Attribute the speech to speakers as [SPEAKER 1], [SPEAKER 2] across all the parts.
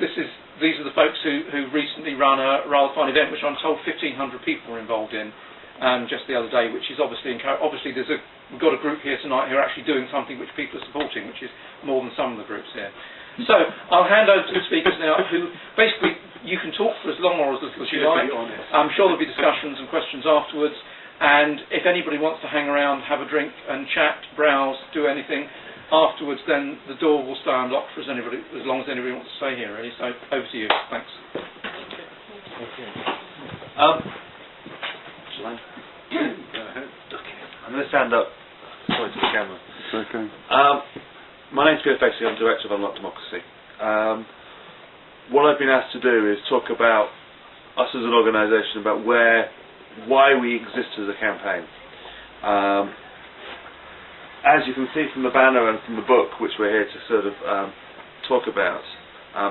[SPEAKER 1] these are the folks who recently run a rather fine event, which I'm told 1,500 people were involved in just the other day, which is obviously we've got a group here tonight who are actually doing something which people are supporting, which is more than some of the groups here. So I'll hand over to the speakers now, who basically you can talk for as long or as little as you like. I'm sure there'll be discussions and questions afterwards. And if anybody wants to hang around, have a drink and chat, browse, do anything afterwards, then the door will stay unlocked for as long as anybody wants to stay here, really. So over to you. Thanks.
[SPEAKER 2] Shall I? I'm going to stand up. Sorry to the camera.
[SPEAKER 3] It's okay.
[SPEAKER 2] My name's Peter Facey. I'm Director of Unlock Democracy. What I've been asked to do is talk about us as an organisation, about why we exist as a campaign. As you can see from the banner and from the book, which we're here to sort of talk about,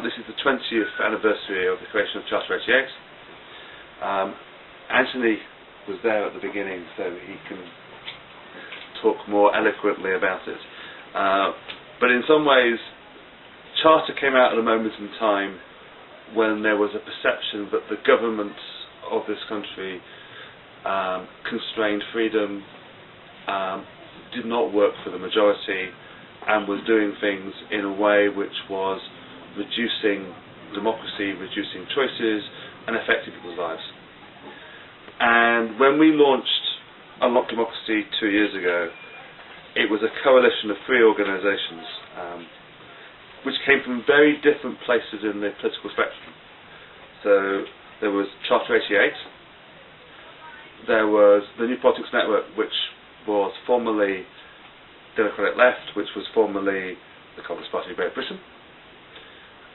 [SPEAKER 2] this is the 20th anniversary of the creation of Charter 88. Anthony was there at the beginning, so he can talk more eloquently about it. But in some ways, Charter came out at a moment in time when there was a perception that the governments of this country constrained freedom, did not work for the majority, and was doing things in a way which was reducing democracy, reducing choices, and affecting people's lives. And when we launched Unlock Democracy 2 years ago, it was a coalition of 3 organisations which came from very different places in the political spectrum. So there was Charter 88, there was the New Politics Network, which was formerly Democratic Left, which was formerly the Communist Party of Great Britain,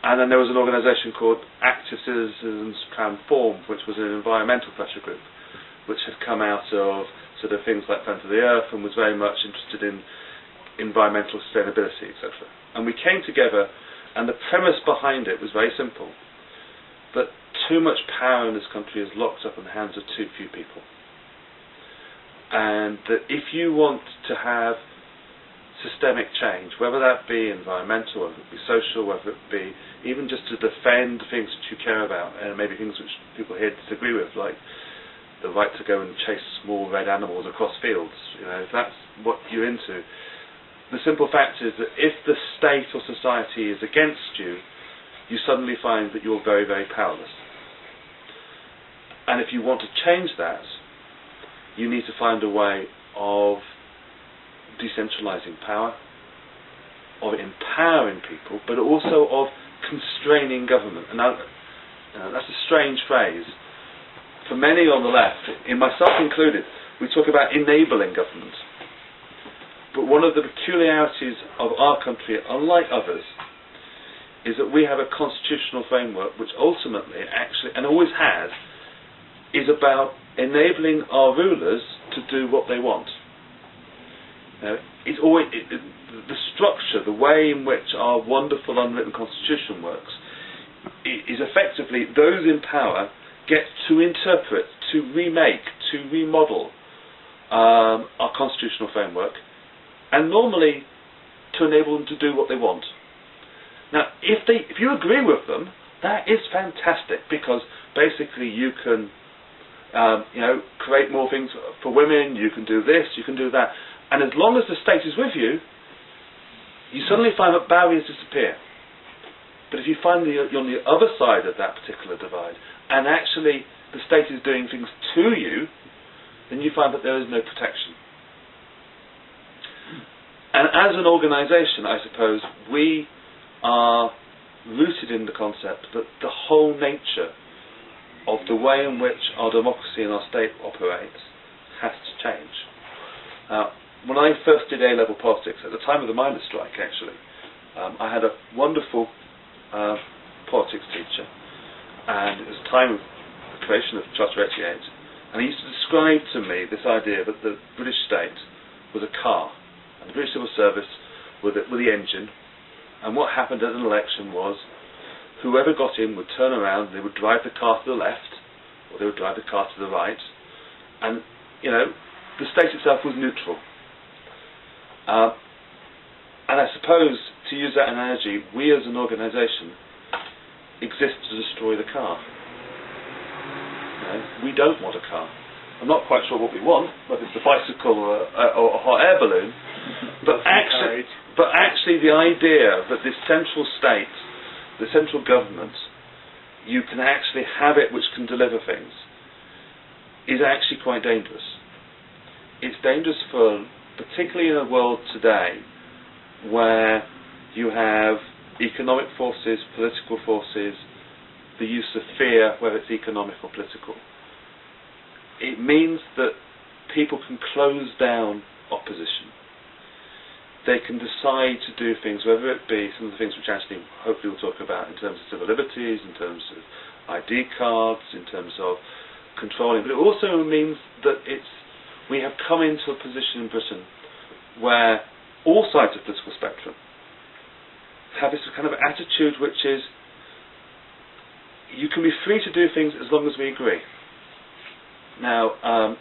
[SPEAKER 2] and then there was an organisation called Active Citizens Transform, which was an environmental pressure group, which had come out of sort of things like Friends of the Earth and was very much interested in environmental sustainability, etc. And we came together, and the premise behind it was very simple: that too much power in this country is locked up in the hands of too few people. And that if you want to have systemic change, whether that be environmental, whether it be social, whether it be even just to defend things that you care about, and maybe things which people here disagree with, like the right to go and chase small red animals across fields, if that's what you're into, the simple fact is that if the state or society is against you, you suddenly find that you're very, very powerless. And if you want to change that, you need to find a way of decentralising power, of empowering people, but also of constraining government. And now, that's a strange phrase. For many on the left, in myself included, we talk about enabling government. But one of the peculiarities of our country, unlike others, is that we have a constitutional framework which ultimately, actually, and always has, is about enabling our rulers to do what they want. It's always the structure, the way in which our wonderful unwritten constitution works, is effectively those in power get to interpret, to remake, to remodel our constitutional framework, and normally to enable them to do what they want. Now, if you agree with them, that is fantastic, because basically you can create more things for women, you can do this, you can do that. And as long as the state is with you, you suddenly find that barriers disappear. But if you find that you're on the other side of that particular divide, and actually the state is doing things to you, then you find that there is no protection. And as an organisation, I suppose, we are rooted in the concept that the whole nature of the way in which our democracy and our state operates has to change. When I first did A-level politics, at the time of the miners' strike actually, I had a wonderful politics teacher, and it was the time of the creation of Charter 88, and he used to describe to me this idea that the British state was a car, and the British Civil Service with the engine, and what happened at an election was whoever got in would turn around and they would drive the car to the left, or they would drive the car to the right, and the state itself was neutral. And I suppose, to use that analogy, we as an organisation exist to destroy the car. We don't want a car. I'm not quite sure what we want, whether it's a bicycle or a hot air balloon, but actually the idea that this central state, the central government, you can actually have it which can deliver things, is actually quite dangerous. It's dangerous particularly in a world today where you have economic forces, political forces, the use of fear, whether it's economic or political. It means that people can close down opposition. They can decide to do things, whether it be some of the things which Anthony hopefully will talk about in terms of civil liberties, in terms of ID cards, in terms of controlling. But it also means that we have come into a position in Britain where all sides of the political spectrum have this kind of attitude which is, you can be free to do things as long as we agree. Now,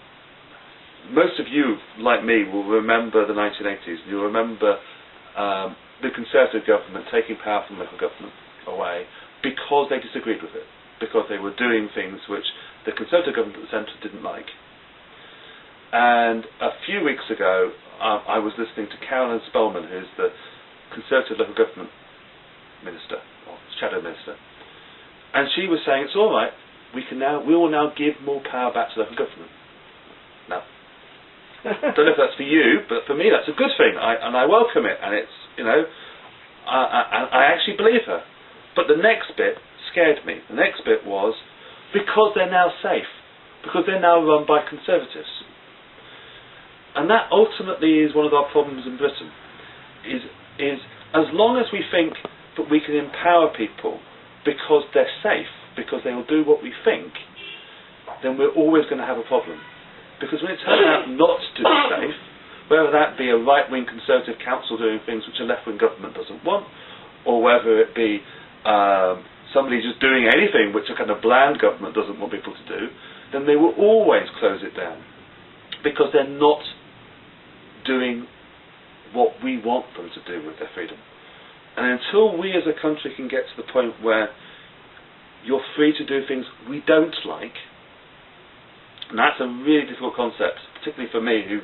[SPEAKER 2] most of you, like me, will remember the 1980s. You'll remember the Conservative government taking power from local government away because they disagreed with it, because they were doing things which the Conservative government at the centre didn't like. And a few weeks ago, I was listening to Carolyn Spellman, who's the Conservative local government minister, or shadow minister, and she was saying it's all right. We will now give more power back to local government. Now, I don't know if that's for you, but for me that's a good thing, and I welcome it. And it's I actually believe her. But the next bit scared me. The next bit was because they're now safe, because they're now run by Conservatives, and that ultimately is one of our problems in Britain. Is as long as we think that we can empower people because they're safe, because they will do what we think, then we're always going to have a problem. Because when it turns out not to be safe, whether that be a right-wing Conservative council doing things which a left-wing government doesn't want, or whether it be somebody just doing anything which a kind of bland government doesn't want people to do, then they will always close it down. Because they're not doing what we want them to do with their freedom. And until we as a country can get to the point where you're free to do things we don't like, and that's a really difficult concept, particularly for me, who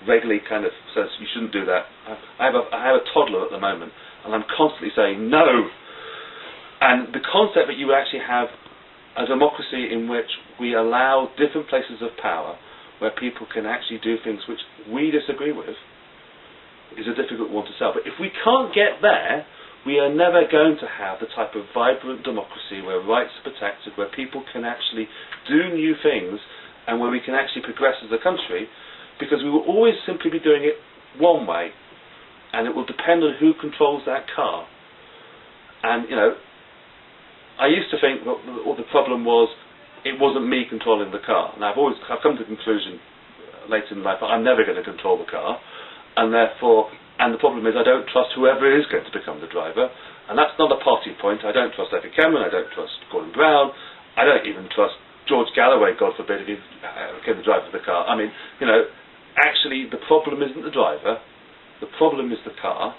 [SPEAKER 2] regularly kind of says you shouldn't do that. I have a toddler at the moment, and I'm constantly saying no. And the concept that you actually have a democracy in which we allow different places of power where people can actually do things which we disagree with is a difficult one to sell. But if we can't get there, we are never going to have the type of vibrant democracy where rights are protected, where people can actually do new things, and where we can actually progress as a country, because we will always simply be doing it one way, and it will depend on who controls that car. And, I used to think what the problem was, it wasn't me controlling the car. And I've come to the conclusion later in life that I'm never going to control the car, and therefore, and the problem is I don't trust whoever is going to become the driver, and that's not a party point. I don't trust Effie Cameron, I don't trust Gordon Brown, I don't even trust George Galloway, God forbid, if he became the driver of the car. I mean, actually the problem isn't the driver, the problem is the car,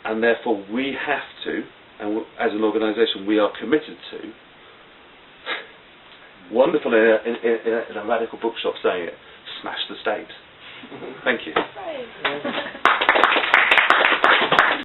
[SPEAKER 2] and therefore we have to, and as an organisation we are committed to, wonderful in a radical bookshop saying it, smash the state. Thank you.